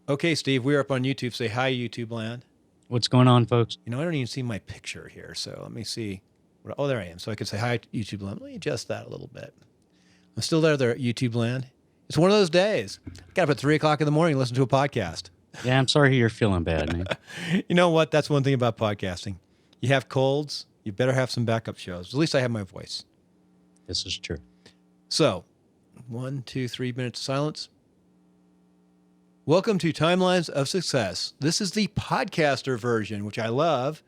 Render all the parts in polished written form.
Okay, Steve, we're up on YouTube. Say hi, YouTube land. What's going on, folks? I don't even see my picture here, so let me see. Oh, there I am. So I could say hi, YouTube land. Let me adjust that a little bit. I'm still there, YouTube land. It's one of those days. Got up at 3 o'clock in the morning and listen to a podcast. Yeah, I'm sorry you're feeling bad, man. You know what? That's one thing about podcasting. You have colds, you better have some backup shows. At least I have my voice. This is true. So, 1, 2, 3 minutes of silence. Welcome to Timelines of Success. This is the podcaster version, which I love.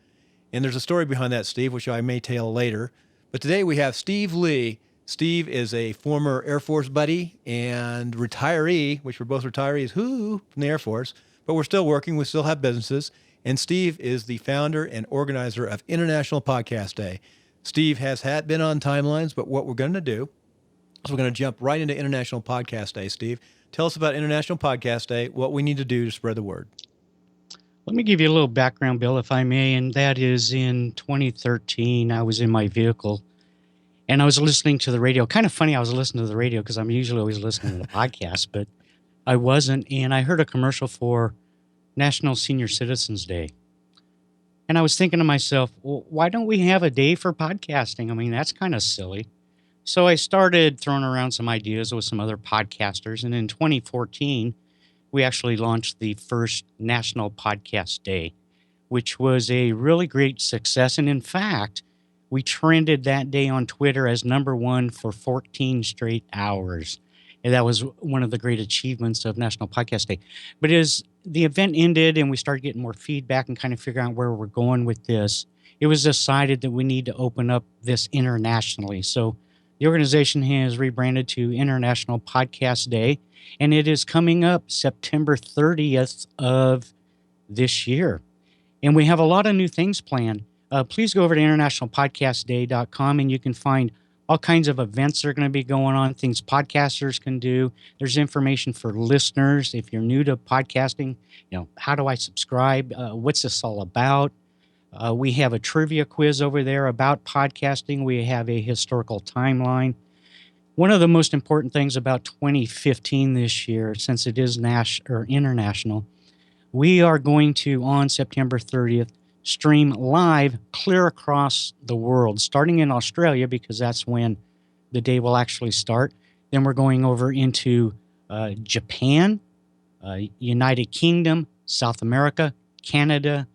And there's a story behind that, Steve, which I may tell later. But today we have Steve Lee. Steve is a former Air Force buddy and retiree, which we're both retirees, from the Air Force. But we're still working. We still have businesses. And Steve is the founder and organizer of International Podcast Day. Steve has been on Timelines, but what we're going to do is we're going to jump right into International Podcast Day. Steve, tell us about International Podcast Day, what we need to do to spread the word. Let me give you a little background, Bill, if I may, and that is in 2013, I was in my vehicle and I was listening to the radio. Kind of funny, I was listening to the radio because I'm usually always listening to the podcast, but I wasn't. And I heard a commercial for National Senior Citizens Day. And I was thinking to myself, well, why don't we have a day for podcasting? I mean, that's kind of silly. So I started throwing around some ideas with some other podcasters. And in 2014, we actually launched the first National Podcast Day, which was a really great success. And in fact, we trended that day on Twitter as #1 for 14 straight hours. And that was one of the great achievements of National Podcast Day. But as the event ended and we started getting more feedback and kind of figuring out where we're going with this, it was decided that we need to open up this internationally. So the organization has rebranded to International Podcast Day, and it is coming up September 30th of this year. And we have a lot of new things planned. Please go over to internationalpodcastday.com and you can find all kinds of events that are going to be going on, things podcasters can do. There's information for listeners. If you're new to podcasting, how do I subscribe? What's this all about? We have a trivia quiz over there about podcasting. We have a historical timeline. One of the most important things about 2015 this year, since it is international, we are going to, on September 30th, stream live clear across the world, starting in Australia, because that's when the day will actually start. Then we're going over into Japan, United Kingdom, South America, Canada,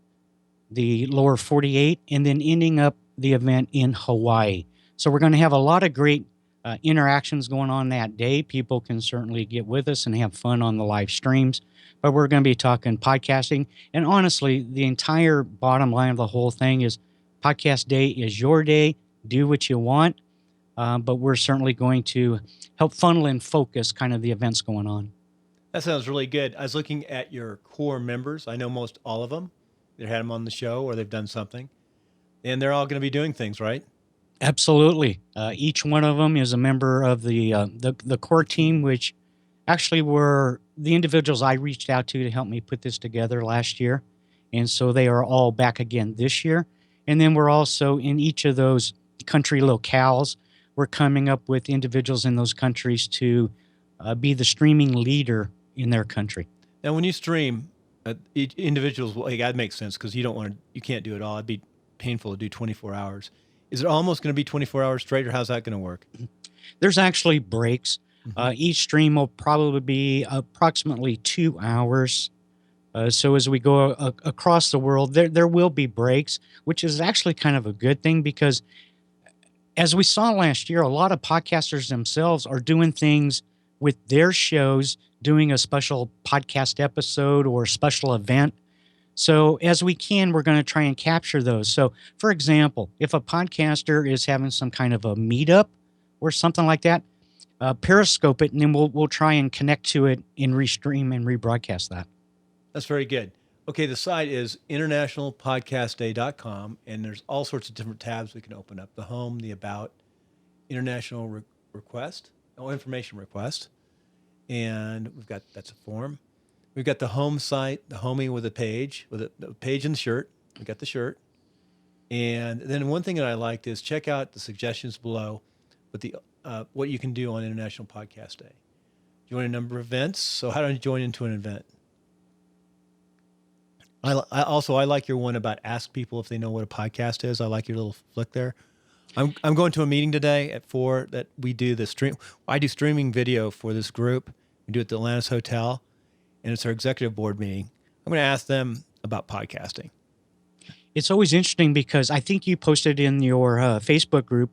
the lower 48, and then ending up the event in Hawaii. So we're going to have a lot of great interactions going on that day. People can certainly get with us and have fun on the live streams, but we're going to be talking podcasting. And honestly, the entire bottom line of the whole thing is Podcast Day is your day. Do what you want, but we're certainly going to help funnel and focus kind of the events going on. That sounds really good. I was looking at your core members. I know most all of them. They had them on the show or they've done something, and they're all going to be doing things, right? Absolutely. Each one of them is a member of the core team, which actually were the individuals I reached out to help me put this together last year. And so they are all back again this year. And then we're also in each of those country locales, we're coming up with individuals in those countries to be the streaming leader in their country. Now, when you stream, each individuals, that makes sense because you can't do it all. It'd be painful to do 24 hours. Is it almost going to be 24 hours straight, or how's that going to work? There's actually breaks. Each stream will probably be approximately 2 hours. So as we go across the world, there will be breaks, which is actually kind of a good thing because as we saw last year, a lot of podcasters themselves are doing things with their shows, doing a special podcast episode or special event. So as we can, we're going to try and capture those. So for example, if a podcaster is having some kind of a meetup or something like that, Periscope it, and then we'll try and connect to it and restream and rebroadcast that. That's very good. Okay, the site is internationalpodcastday.com, and there's all sorts of different tabs we can open up. The home, the about, international request, information request, and that's a form. We've got the home site, the homie with a page, with the page and the shirt. We got the shirt. And then one thing that I liked is check out the suggestions below with the what you can do on International Podcast Day. Join a number of events. So how do I join into an event? I like your one about ask people if they know what a podcast is. I like your little flick there. I'm going to a meeting today at 4 that we do the stream. I do streaming video for this group. We do it at the Atlantis Hotel, and it's our executive board meeting. I'm going to ask them about podcasting. It's always interesting because I think you posted in your Facebook group,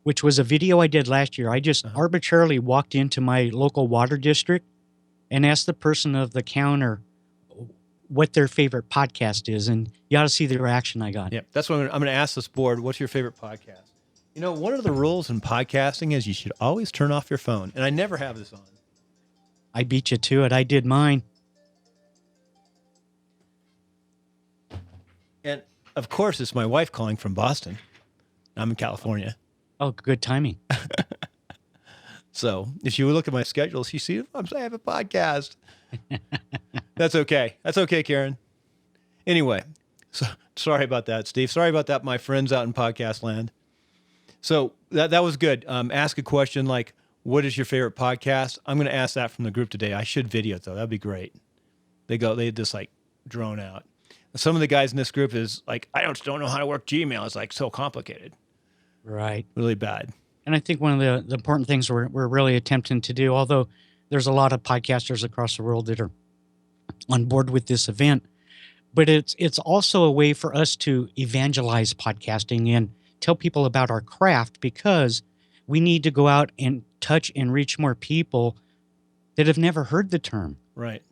which was a video I did last year. I just arbitrarily walked into my local water district and asked the person of the counter what their favorite podcast is, and you ought to see the reaction I got. Yeah, that's what I'm going to ask this board. What's your favorite podcast? You know, one of the rules in podcasting is you should always turn off your phone, and I never have this on. I beat you to it. I did mine. And of course, it's my wife calling from Boston. I'm in California. Oh, good timing. So if you look at my schedule, you see I have a podcast. That's okay. That's okay, Karen. Anyway, so sorry about that, Steve. Sorry about that, my friends out in podcast land. So that was good. Ask a question like, what is your favorite podcast? I'm going to ask that from the group today. I should video it, though. That'd be great. They just like drone out. Some of the guys in this group is like, I don't know how to work Gmail. It's like so complicated. Right. Really bad. And I think one of the important things we're really attempting to do, although there's a lot of podcasters across the world that are on board with this event, but it's also a way for us to evangelize podcasting and tell people about our craft, because we need to go out and touch and reach more people that have never heard the term. Right.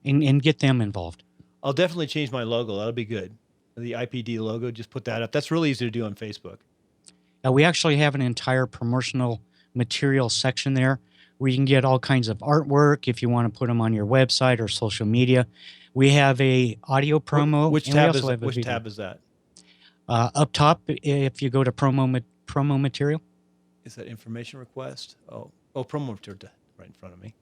And get them involved. I'll definitely change my logo. That'll be good. The IPD logo, just put that up. That's really easy to do on Facebook. We actually have an entire promotional material section there where you can get all kinds of artwork if you want to put them on your website or social media. We have a audio promo. Which tab is that? Up top, if you go to promo material. Is that information request? Oh, promo material right in front of me.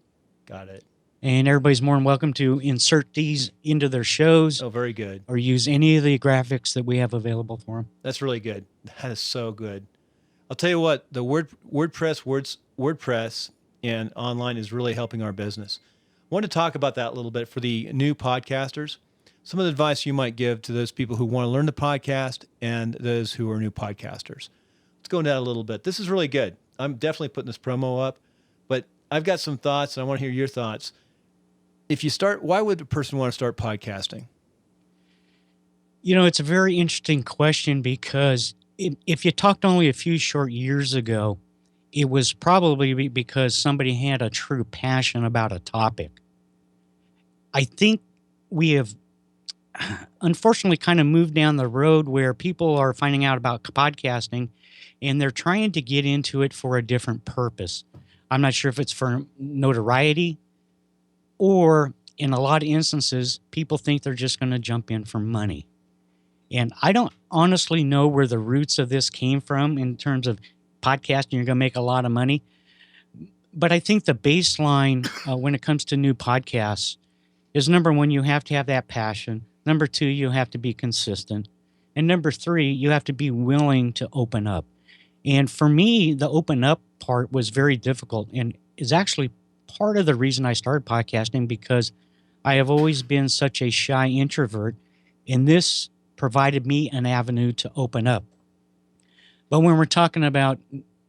Got it. And everybody's more than welcome to insert these into their shows. Oh, very good. Or use any of the graphics that we have available for them. That's really good. That is so good. I'll tell you what, the WordPress and online is really helping our business. I want to talk about that a little bit for the new podcasters. Some of the advice you might give to those people who want to learn the podcast and those who are new podcasters. Let's go into that a little bit. This is really good. I'm definitely putting this promo up, but I've got some thoughts and I want to hear your thoughts. If you start, why would a person want to start podcasting? You know, it's a very interesting question because if you talked only a few short years ago, it was probably because somebody had a true passion about a topic. I think we have unfortunately kind of moved down the road where people are finding out about podcasting and they're trying to get into it for a different purpose. I'm not sure if it's for notoriety or in a lot of instances, people think they're just going to jump in for money. And I don't honestly know where the roots of this came from in terms of podcasting. You're going to make a lot of money. But I think the baseline when it comes to new podcasts is, number one, you have to have that passion. Number two, you have to be consistent. And number three, you have to be willing to open up. And for me, the open up part was very difficult and is actually part of the reason I started podcasting, because I have always been such a shy introvert, and this provided me an avenue to open up. But when we're talking about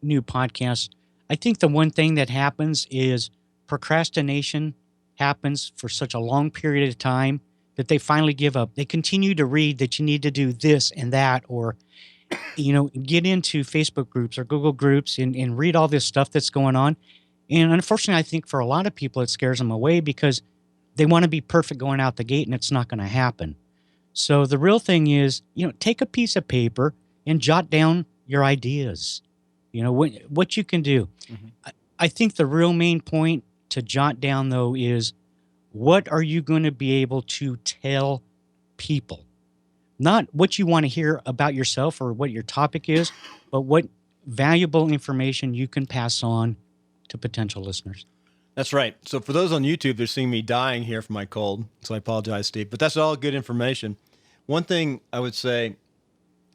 new podcasts, I think the one thing that happens is procrastination happens for such a long period of time that they finally give up. They continue to read that you need to do this and that, or, you know, get into Facebook groups or Google groups and read all this stuff that's going on. And unfortunately, I think for a lot of people, it scares them away because they want to be perfect going out the gate, and it's not going to happen. So the real thing is, you know, take a piece of paper and jot down your ideas, you know, what you can do. Mm-hmm. I think the real main point to jot down, though, is what are you going to be able to tell people? Not what you want to hear about yourself or what your topic is, but what valuable information you can pass on to potential listeners. That's right. So for those on YouTube, they're seeing me dying here from my cold. So I apologize, Steve, but that's all good information. One thing I would say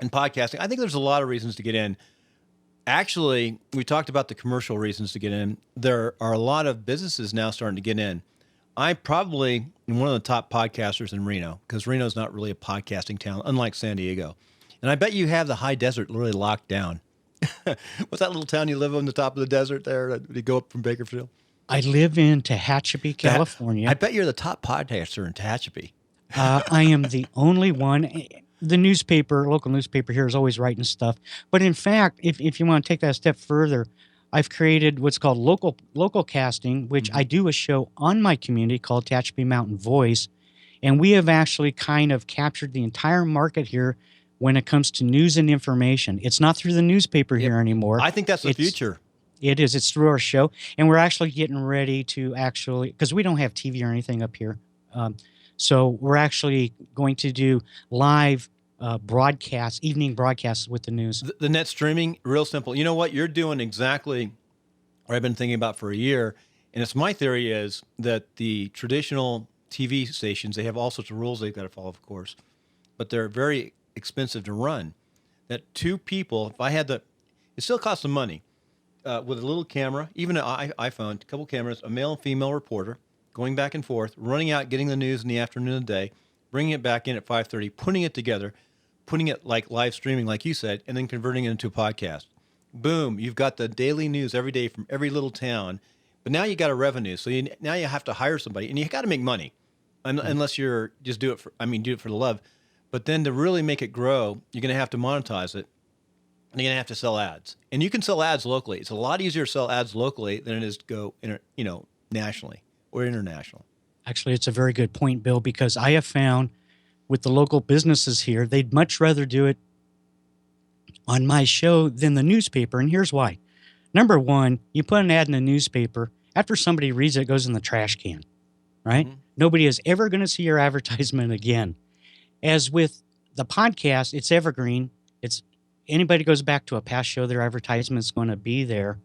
in podcasting, I think there's a lot of reasons to get in. Actually, we talked about the commercial reasons to get in. There are a lot of businesses now starting to get in. I probably am one of the top podcasters in Reno because Reno's not really a podcasting town, unlike San Diego. And I bet you have the high desert really locked down. What's that little town you live on the top of the desert there? You go up from Bakersfield? I live in Tehachapi, That, I California. bet you're the top podcaster in Tehachapi. I am the only one. The newspaper, local newspaper here, is always writing stuff. But in fact, if you want to take that a step further, I've created what's called local casting, which I do a show on my community called Tehachapi Mountain Voice, and we have actually kind of captured the entire market here when it comes to news and information. It's not through the newspaper here anymore. I think that's the future. It is. It's through our show, and we're actually getting ready to because we don't have TV or anything up here. So we're actually going to do live broadcasts, evening broadcasts with the news. The net streaming, real simple. You know what? You're doing exactly what I've been thinking about for a year. And it's my theory is that the traditional TV stations, they have all sorts of rules they've got to follow, of course, but they're very expensive to run. That two people, if I had it still costs some money with a little camera, even an iPhone, a couple cameras, a male and female reporter going back and forth, running out, getting the news in the afternoon of the day, bringing it back in at 5:30, putting it together, putting it like live streaming, like you said, and then converting it into a podcast. Boom, you've got the daily news every day from every little town. But now you got a revenue, so now you have to hire somebody, and you got to make money, unless you're just do it for the love. But then to really make it grow, you're going to have to monetize it, and you're going to have to sell ads. And you can sell ads locally. It's a lot easier to sell ads locally than it is to go, nationally or international. Actually, it's a very good point, Bill, because I have found with the local businesses here, they'd much rather do it on my show than the newspaper. And here's why. Number one, you put an ad in the newspaper. After somebody reads it, it goes in the trash can, right? Mm-hmm. Nobody is ever going to see your advertisement again. As with the podcast, it's evergreen. It's anybody goes back to a past show, their advertisement's going to be there.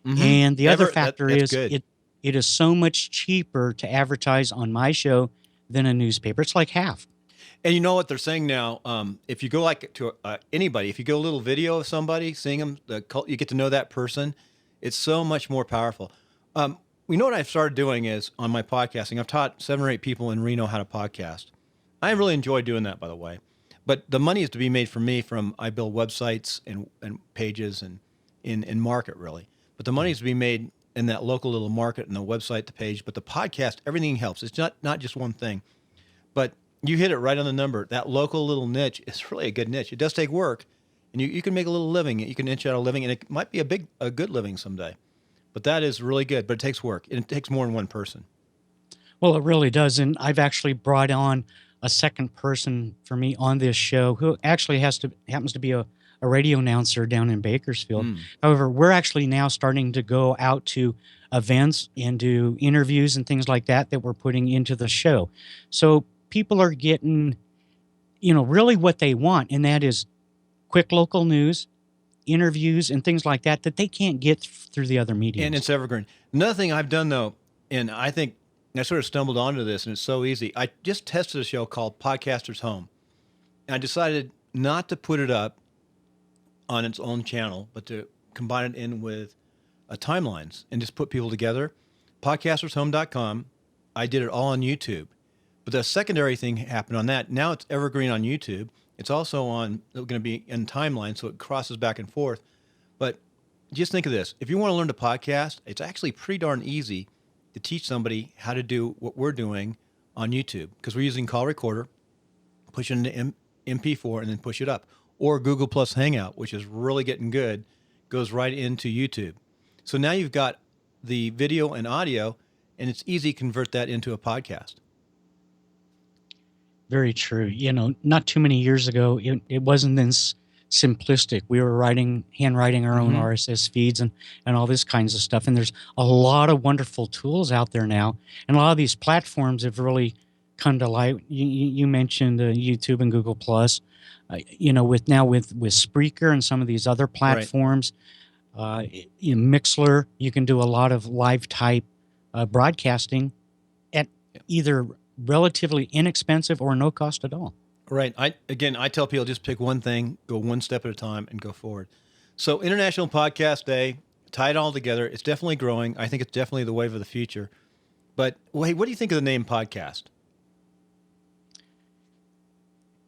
Mm-hmm. And the other factor is it is so much cheaper to advertise on my show than a newspaper. It's like half. And you know what they're saying now? If you go like to anybody, if you go a little video of somebody, seeing them, you get to know that person. It's so much more powerful. You know what I've started doing is on my podcasting, I've taught 7 or 8 people in Reno how to podcast. I really enjoy doing that, by the way. But the money is to be made for me from I build websites and pages and in market, really. But the money is to be made in that local little market and the website, the page. But the podcast, everything helps. It's not just one thing. But you hit it right on the number. That local little niche is really a good niche. It does take work, and you can make a little living. You can inch out a living, and it might be a good living someday. But that is really good. But it takes work, and it takes more than one person. Well, it really does. And I've actually brought on a second person for me on this show who actually happens to be a radio announcer down in Bakersfield. However, we're actually now starting to go out to events and do interviews and things like that we're putting into the show. So people are getting, really what they want, and that is quick local news, interviews, and things like that they can't get through the other media. And it's evergreen. Another thing I've done, though, and I think I sort of stumbled onto this, and it's so easy. I just tested a show called Podcaster's Home. And I decided not to put it up on its own channel, but to combine it in with timelines and just put people together. Podcastershome.com. I did it all on YouTube. But the secondary thing happened on that. Now it's evergreen on YouTube. It's also going to be in timeline, so it crosses back and forth. But just think of this. If you want to learn to podcast, it's actually pretty darn easy to teach somebody how to do what we're doing on YouTube, because we're using call recorder, push it into MP4, and then push it up. Or Google Plus Hangout, which is really getting good, goes right into YouTube. So now you've got the video and audio, and it's easy to convert that into a podcast. Very true. Not too many years ago, it wasn't this simplistic. We were handwriting our own RSS feeds and all this kinds of stuff. And there's a lot of wonderful tools out there now. And a lot of these platforms have really come to light. You mentioned YouTube and Google Plus. With Spreaker and some of these other platforms, Mixler, you can do a lot of live type broadcasting at either relatively inexpensive or no cost at all. Right. I tell people just pick one thing, go one step at a time, and go forward. So International Podcast Day, tie it all together. It's definitely growing. I think it's definitely the wave of the future. But hey, what do you think of the name podcast?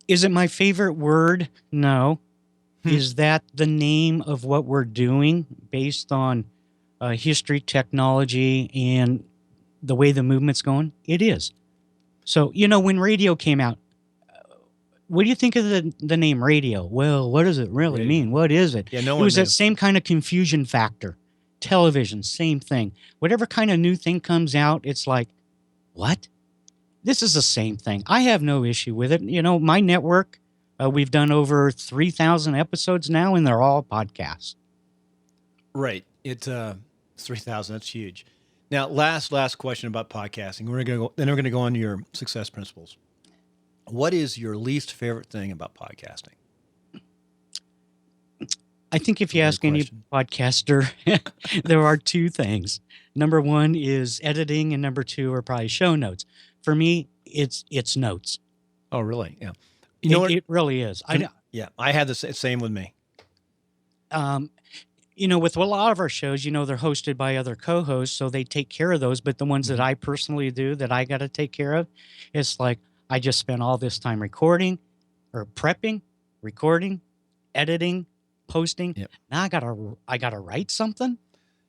Is it my favorite word? No. Is that the name of what we're doing based on history, technology, and the way the movement's going? It is. So, when radio came out, what do you think of the name radio? Well, what does it really Radio. mean? What is it? Yeah, no It one was knew. that same kind of confusion factor. Television, same thing. Whatever kind of new thing comes out, it's like, what? This is the same thing. I have no issue with it. My network, we've done over 3,000 episodes now, and they're all podcasts. Right. It's 3,000. That's huge. Now, last question about podcasting. We're going to go on to your success principles. What is your least favorite thing about podcasting? I think if you ask any podcaster, there are two things. Number one is editing, and number two are probably show notes. For me, it's notes. Oh, really? Yeah. It really is. I had the same with me. With a lot of our shows, they're hosted by other co-hosts, so they take care of those. But the ones that I personally do that I got to take care of, it's like I just spent all this time recording or prepping, recording, editing, posting. Yep. Now I gotta write something.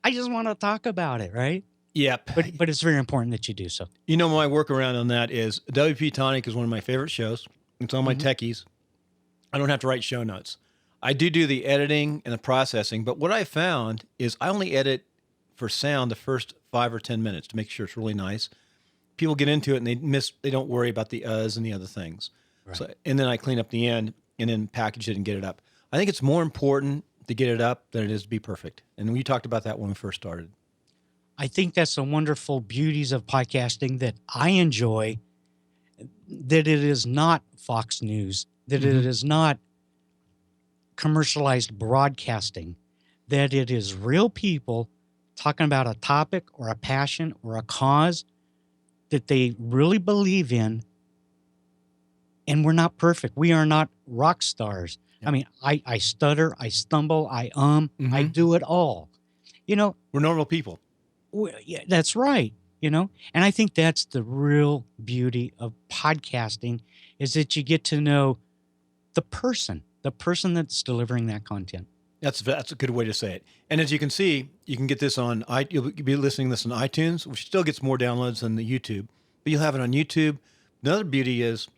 I just want to talk about it, right? Yep. But it's very important that you do so. My workaround on that is WP Tonic is one of my favorite shows. It's on my techies. I don't have to write show notes. I do the editing and the processing, but what I found is I only edit for sound the first 5 or 10 minutes to make sure it's really nice. People get into it and they don't worry about the uhs and the other things. Right. So, and then I clean up the end and then package it and get it up. I think it's more important to get it up than it is to be perfect. And we talked about that when we first started. I think that's the wonderful beauties of podcasting that I enjoy, that it is not Fox News, that it is not commercialized broadcasting, that it is real people talking about a topic or a passion or a cause that they really believe in. And we're not perfect. We are not rock stars. Yep. I mean, I stutter, I stumble, I I do it all. We're normal people. Yeah, that's right. And I think that's the real beauty of podcasting, is that you get to know the person that's delivering that content. That's a good way to say it. And as you can see, you can get this you'll be listening to this on iTunes, which still gets more downloads than the YouTube, but you'll have it on YouTube. Another beauty is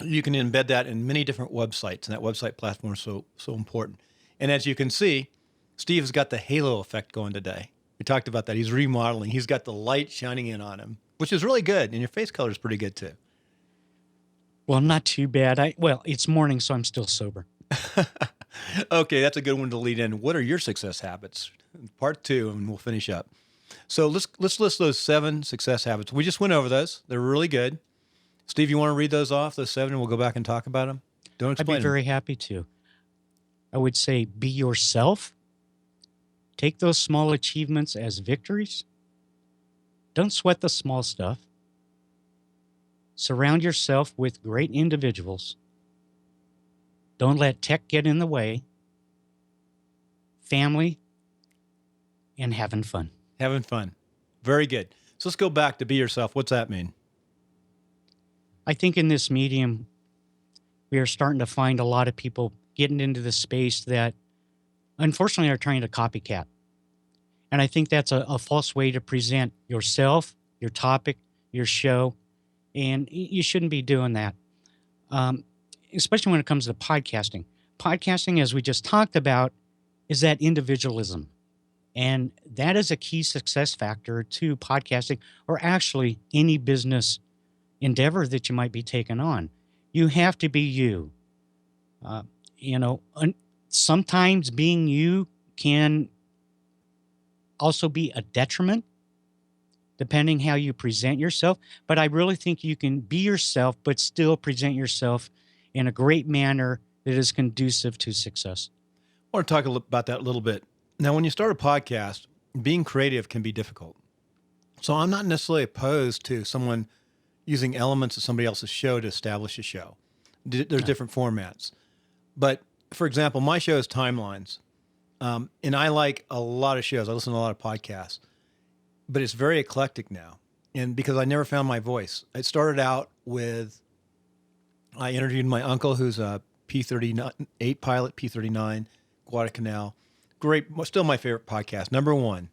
you can embed that in many different websites, and that website platform is so important. And as you can see, Steve has got the halo effect going today. We talked about that. He's remodeling. He's got the light shining in on him, which is really good. And your face color is pretty good too. Well, not too bad. It's morning, so I'm still sober. Okay, that's a good one to lead in. What are your success habits? Part 2, and we'll finish up. So let's list those 7 success habits. We just went over those. They're really good. Steve, you want to read those off, those 7, and we'll go back and talk about them? Don't explain I'd be very happy to. I would say be yourself. Take those small achievements as victories. Don't sweat the small stuff. Surround yourself with great individuals. Don't let tech get in the way. Family, and having fun. Having fun. Very good. So let's go back to be yourself. What's that mean? I think in this medium, we are starting to find a lot of people getting into the space that unfortunately are trying to copycat. And I think that's a false way to present yourself, your topic, your show. And you shouldn't be doing that, especially when it comes to podcasting. Podcasting, as we just talked about, is that individualism. And that is a key success factor to podcasting, or actually any business endeavor that you might be taking on. You have to be you. Sometimes being you can also be a detriment, depending how you present yourself. But I really think you can be yourself, but still present yourself in a great manner that is conducive to success. I want to talk about that a little bit. Now, when you start a podcast, being creative can be difficult. So I'm not necessarily opposed to someone using elements of somebody else's show to establish a show. There's different formats. But for example, my show is Timelines. And I like a lot of shows. I listen to a lot of podcasts. But it's very eclectic now. and because I never found my voice. It started out with I interviewed my uncle, who's a P-38 pilot, P-39, Guadalcanal. Great, still my favorite podcast, number one.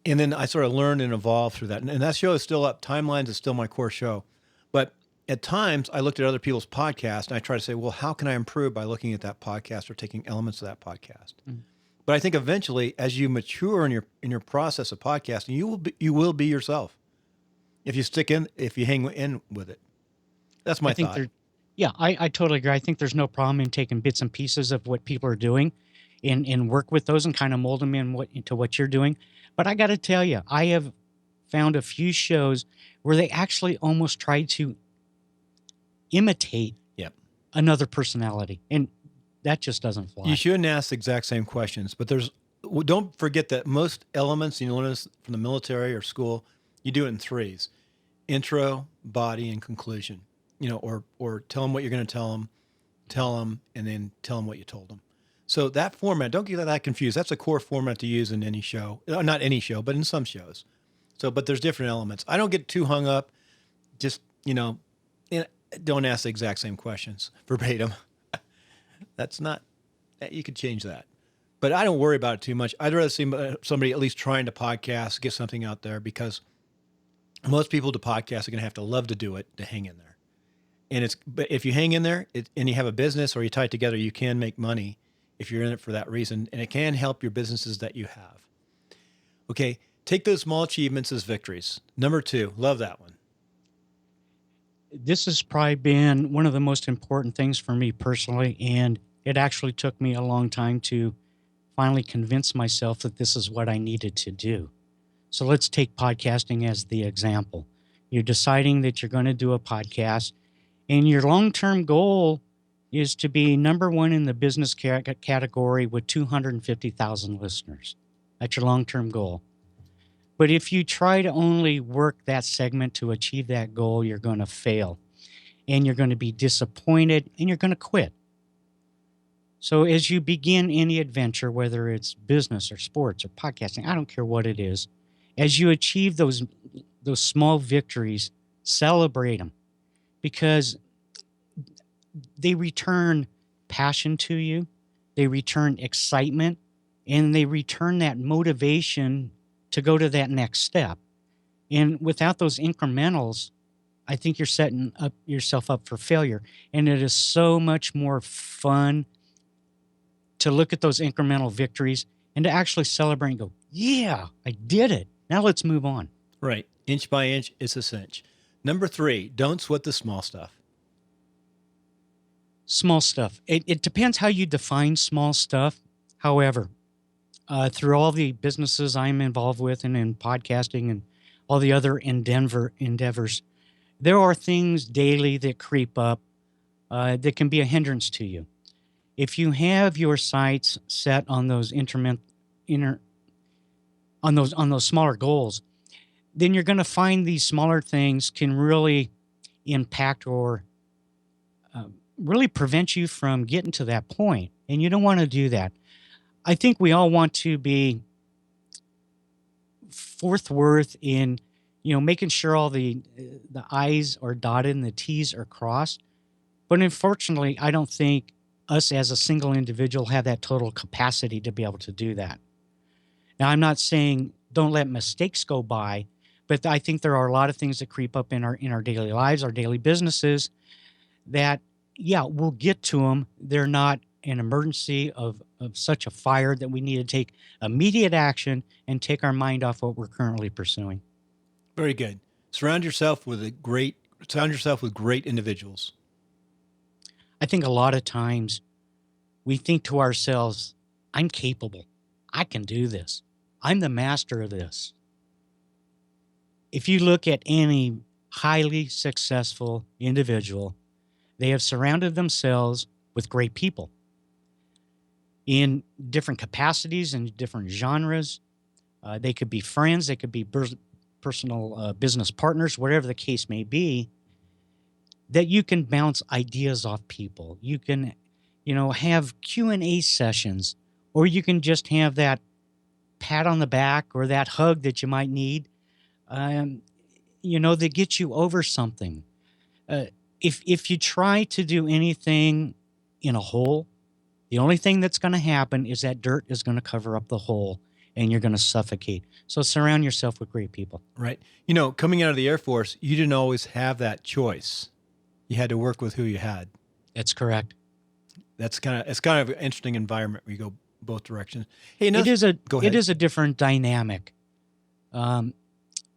And then I sort of learned and evolved through that. And that show is still up. Timelines is still my core show. But at times, I looked at other people's podcasts and I try to say, well, how can I improve by looking at that podcast or taking elements of that podcast? Mm. But I think eventually, as you mature in your process of podcasting, you will be yourself if you hang in with it. That's my I think thought. there, yeah, I totally agree. I think there's no problem in taking bits and pieces of what people are doing and work with those and kind of mold them into what you're doing. But I got to tell you, I have found a few shows where they actually almost try to imitate Yep. another personality. And that just doesn't fly. You shouldn't ask the exact same questions, but don't forget that most elements you learn this from the military or school, you do it in threes: intro, body, and conclusion. Or tell them what you're going to tell them, and then tell them what you told them. So that format, don't get that confused. That's a core format to use in any show. Not any show, but in some shows. But there's different elements. I don't get too hung up. Just, don't ask the exact same questions verbatim. That's not, you could change that. But I don't worry about it too much. I'd rather see somebody at least trying to podcast, get something out there, because most people to podcast are going to have to love to do it to hang in there. But if you hang in there and you have a business or you tie it together, you can make money if you're in it for that reason. And it can help your businesses that you have. Okay. Take those small achievements as victories. Number 2, love that one. This has probably been one of the most important things for me personally. And it actually took me a long time to finally convince myself that this is what I needed to do. So let's take podcasting as the example. You're deciding that you're going to do a podcast, and your long-term goal is to be number one in the business category with 250,000 listeners. That's your long-term goal. But if you try to only work that segment to achieve that goal, you're going to fail, and you're going to be disappointed, and you're going to quit. So as you begin any adventure, whether it's business or sports or podcasting, I don't care what it is, as you achieve those small victories, celebrate them, because they return passion to you, they return excitement, and they return that motivation to go to that next step. And without those incrementals, I think you're setting up yourself up for failure. And it is so much more fun to look at those incremental victories and to actually celebrate and go, yeah, I did it. Now let's move on. Right. Inch by inch, it's a cinch. Number 3, don't sweat the small stuff. Small stuff. It depends how you define small stuff. However, through all the businesses I'm involved with and in podcasting and all the other endeavors, there are things daily that creep up that can be a hindrance to you. If you have your sights set on those on those smaller goals, then you're going to find these smaller things can really impact or really prevent you from getting to that point. And you don't want to do that. I think we all want to be forthwith in, making sure all the I's are dotted and the T's are crossed. But unfortunately, I don't think us as a single individual have that total capacity to be able to do that. Now, I'm not saying don't let mistakes go by, but I think there are a lot of things that creep up in our daily lives, our daily businesses, that, yeah, we'll get to them. They're not an emergency of such a fire that we need to take immediate action and take our mind off what we're currently pursuing. Very good. Surround yourself with great individuals. I think a lot of times we think to ourselves, I'm capable. I can do this. I'm the master of this. If you look at any highly successful individual, they have surrounded themselves with great people in different capacities and different genres. They could be friends, they could be personal business partners, whatever the case may be, that you can bounce ideas off people. You can, have Q&A sessions, or you can just have that pat on the back or that hug that you might need. that get you over something. Uh, if you try to do anything in a hole, the only thing that's going to happen is that dirt is going to cover up the hole and you're going to suffocate. So surround yourself with great people. Right. Coming out of the Air Force, you didn't always have that choice. You had to work with who you had. That's correct. It's kind of an interesting environment where you go both directions. Hey, It is go ahead. a different dynamic.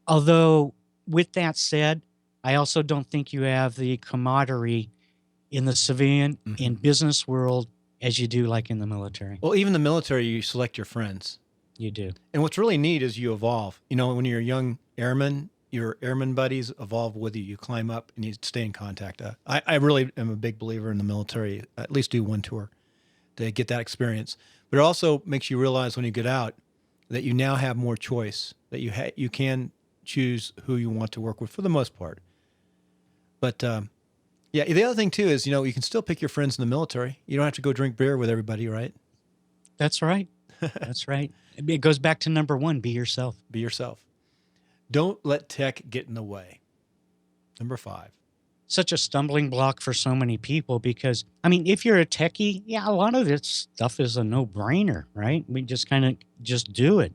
Although with that said, I also don't think you have the camaraderie in the civilian and business world as you do like in the military. Well, even the military, you select your friends. You do. And what's really neat is you evolve. When you're a young airman, your airman buddies evolve with you. You climb up and you stay in contact. I really am a big believer in the military. At least do one tour to get that experience. But it also makes you realize when you get out that you now have more choice, that you can choose who you want to work with for the most part. But yeah, the other thing too is, you can still pick your friends in the military. You don't have to go drink beer with everybody, right? That's right. That's right. It goes back to number one, be yourself. Be yourself. Don't let tech get in the way. Number 5. Such a stumbling block for so many people because, if you're a techie, yeah, a lot of this stuff is a no-brainer, right? We just kind of just do it.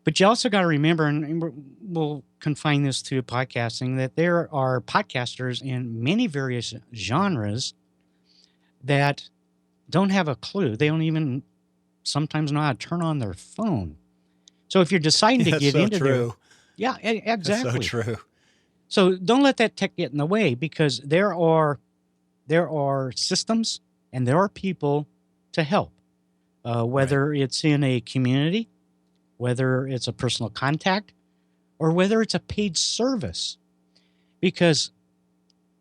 But you also got to remember, and we'll confine this to podcasting, that there are podcasters in many various genres that don't have a clue. They don't even sometimes know how to turn on their phone. So if you're deciding to get into true. Yeah, exactly. That's so true. So don't let that tech get in the way because there are systems and there are people to help, whether it's in a community, whether it's a personal contact, or whether it's a paid service. Because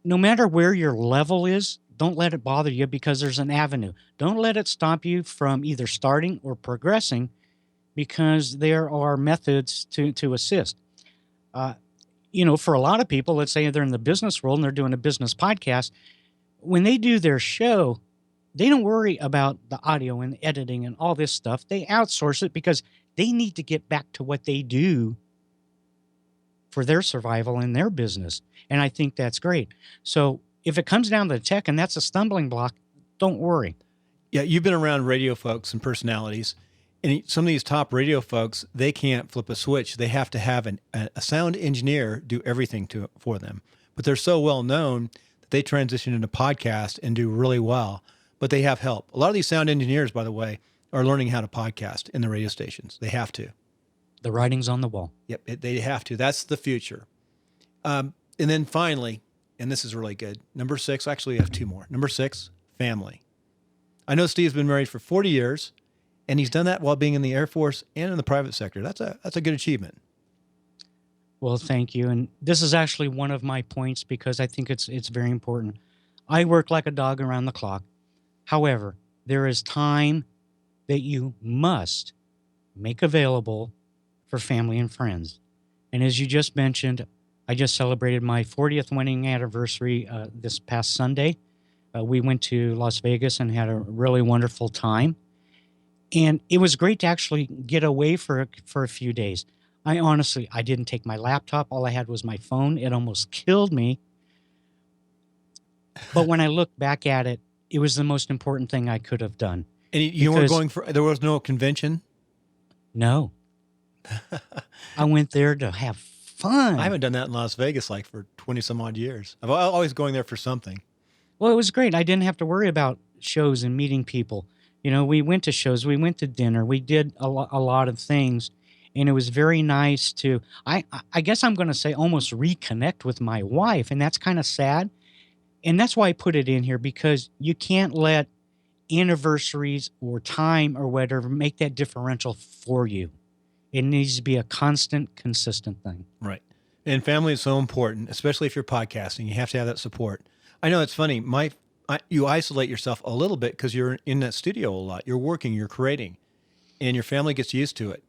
no matter where your level is, don't let it bother you because there's an avenue. Don't let it stop you from either starting or progressing because there are methods to assist. For a lot of people, let's say they're in the business world and they're doing a business podcast, when they do their show, they don't worry about the audio and editing and all this stuff. They outsource it because they need to get back to what they do for their survival in their business. And I think that's great. So if it comes down to the tech and that's a stumbling block, don't worry. Yeah, you've been around radio folks and personalities. And some of these top radio folks, they can't flip a switch. They have to have a sound engineer do everything for them. But they're so well known that they transition into podcast and do really well. But they have help. A lot of these sound engineers, by the way, are learning how to podcast in the radio stations. They have to. The writing's on the wall. Yep, they have to. That's the future. And then finally, and this is really good, number 6, actually I have 2 more. Number 6, family. I know Steve's been married for 40 years, and he's done that while being in the Air Force and in the private sector. That's a good achievement. Well, thank you. And this is actually one of my points because I think it's very important. I work like a dog around the clock. However, there is time that you must make available for family and friends. And as you just mentioned, I just celebrated my 40th wedding anniversary this past Sunday. We went to Las Vegas and had a really wonderful time. And it was great to actually get away for a few days. I didn't take my laptop. All I had was my phone. It almost killed me. But when I look back at it, it was the most important thing I could have done. And you weren't going there was no convention? No. I went there to have fun. I haven't done that in Las Vegas for 20 some odd years. I'm always going there for something. Well, it was great. I didn't have to worry about shows and meeting people. We went to shows, we went to dinner, we did a lot of things. And it was very nice to, I guess I'm going to say almost reconnect with my wife. And that's kind of sad. And that's why I put it in here because you can't let anniversaries or time or whatever make that differential for you. It needs to be a constant, consistent thing. Right. And family is so important, especially if you're podcasting. You have to have that support. I know it's funny. You isolate yourself a little bit because you're in that studio a lot. You're working, you're creating, and your family gets used to it.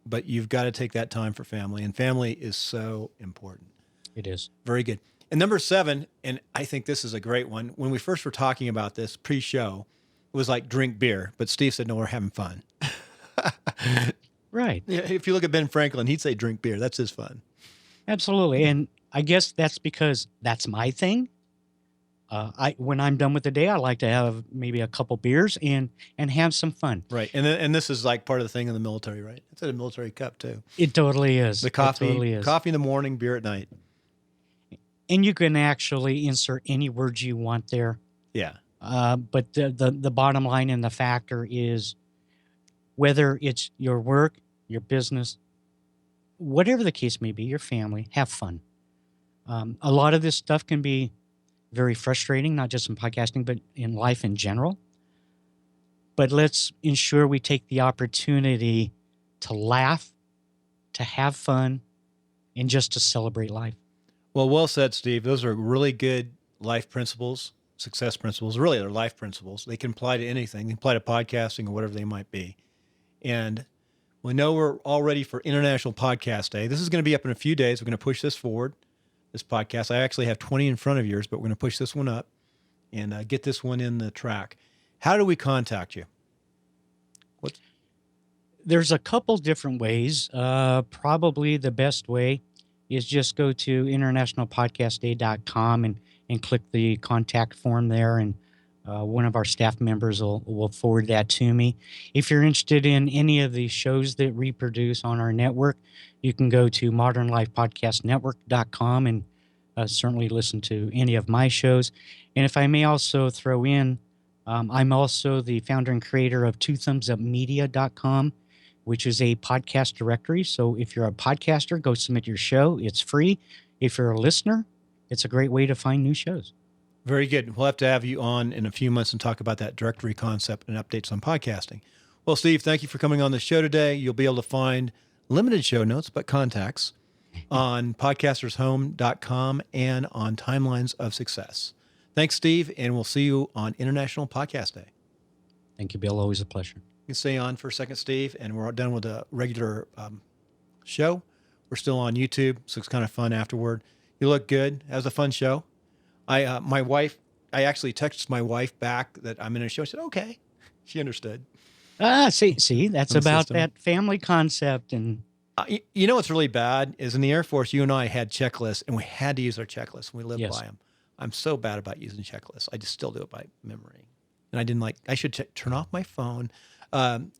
But you've got to take that time for family, and family is so important. It is. Very good. And number 7, and I think this is a great one. When we first were talking about this pre-show, it was like drink beer, but Steve said, no, we're having fun. Right. Yeah, if you look at Ben Franklin, he'd say drink beer. That's his fun. Absolutely. And I guess that's because that's my thing. When I'm done with the day, I like to have maybe a couple beers and have some fun. Right. And this is like part of the thing in the military, right? It's a military cup too. It totally is. The It totally is. coffee in the morning, beer at night. And you can actually insert any words you want there. Yeah. But the bottom line and the factor is whether it's your work, your business, whatever the case may be, your family, have fun. A lot of this stuff can be very frustrating, not just in podcasting, but in life in general. But let's ensure we take the opportunity to laugh, to have fun, and just to celebrate life. Well said, Steve. Those are really good life principles, success principles. Really, they're life principles. They can apply to anything. They can apply to podcasting or whatever they might be. And we know we're all ready for International Podcast Day. This is going to be up in a few days. We're going to push this forward, this podcast. I actually have 20 in front of yours, but we're going to push this one up and get this one in the track. How do we contact you? There's a couple different ways. Probably the best way is just go to internationalpodcastday.com and click the contact form there, and one of our staff members will forward that to me. If you're interested in any of the shows that reproduce on our network, you can go to modernlifepodcastnetwork.com and certainly listen to any of my shows. And if I may also throw in, I'm also the founder and creator of twothumbsupmedia.com, which is a podcast directory. So if you're a podcaster, go submit your show. It's free. If you're a listener, it's a great way to find new shows. Very good. We'll have to have you on in a few months and talk about that directory concept and updates on podcasting. Well, Steve, thank you for coming on the show today. You'll be able to find limited show notes, but contacts on podcastershome.com and on Timelines of Success. Thanks, Steve, and we'll see you on International Podcast Day. Thank you, Bill. Always a pleasure. You can stay on for a second, Steve, and we're done with the regular show. We're still on YouTube, so it's kind of fun afterward. You look good. That was a fun show. I actually texted my wife back that I'm in a show. I said, okay. She understood. See, that's about that family concept. And you know what's really bad is in the Air Force, you and I had checklists, and we had to use our checklists. We lived by them. I'm so bad about using checklists. I just still do it by memory. And I should turn off my phone. Who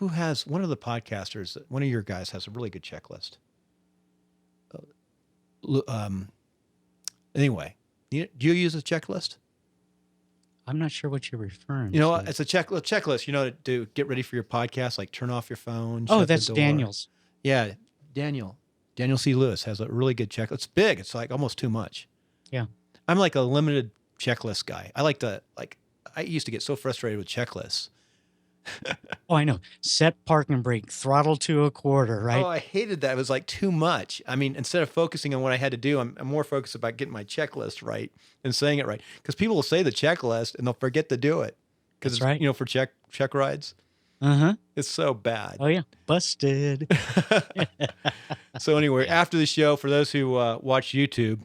has, one of the podcasters, one of your guys has a really good checklist. Anyway, do you use a checklist? I'm not sure what you're referring to. It's a checklist, to get ready for your podcast, like turn off your phone. Oh, that's Daniel's. Yeah, Daniel C. Lewis has a really good checklist. It's big. It's like almost too much. Yeah. I'm like a limited checklist guy. I used to get so frustrated with checklists. Oh, I know. Set parking brake, throttle to a quarter, right? Oh, I hated that. It was like too much. I mean, instead of focusing on what I had to do, I'm more focused about getting my checklist right and saying it right. Because people will say the checklist and they'll forget to do it. Because it's right. For check rides. Uh-huh. It's so bad. Oh, yeah. Busted. So anyway, after the show, for those who watch YouTube,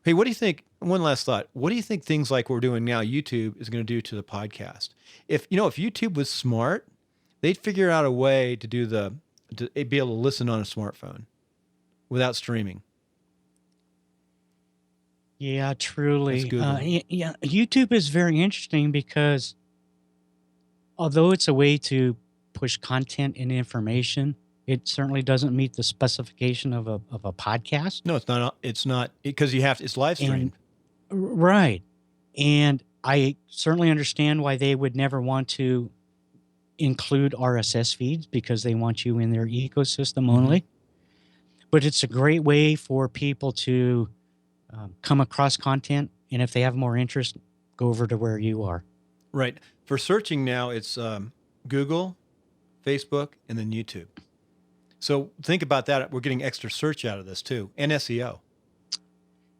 hey, what do you think? One last thought. What do you think things like we're doing now, YouTube, is going to do to the podcast? If YouTube was smart, they'd figure out a way to be able to listen on a smartphone without streaming. Yeah, truly. Yeah, YouTube is very interesting because although it's a way to push content and information, it certainly doesn't meet the specification of a podcast. No, it's not. It's not, because it's live streamed. Right. And I certainly understand why they would never want to include RSS feeds, because they want you in their ecosystem only. But it's a great way for people to come across content. And if they have more interest, go over to where you are. Right. For searching now, it's Google, Facebook, and then YouTube. So think about that. We're getting extra search out of this too, and SEO.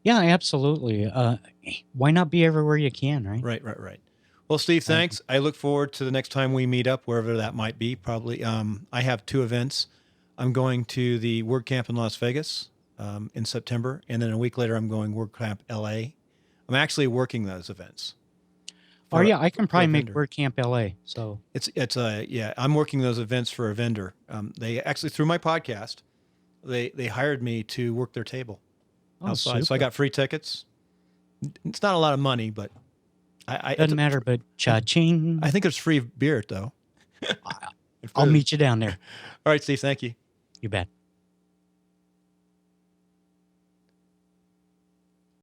Yeah, absolutely. Why not be everywhere you can, right? Right. Well, Steve, thanks. I look forward to the next time we meet up, wherever that might be. Probably. I have 2 events. I'm going to the WordCamp in Las Vegas in September, and then a week later, I'm going WordCamp LA. I'm actually working those events. Oh yeah, I can probably make WordCamp LA. So I'm working those events for a vendor. They actually, through my podcast, they hired me to work their table outside. So I super. got free tickets. It's not a lot of money, but Doesn't matter, but cha-ching. I think there's free beer though. I'll meet you down there. All right, Steve. Thank you. You bet.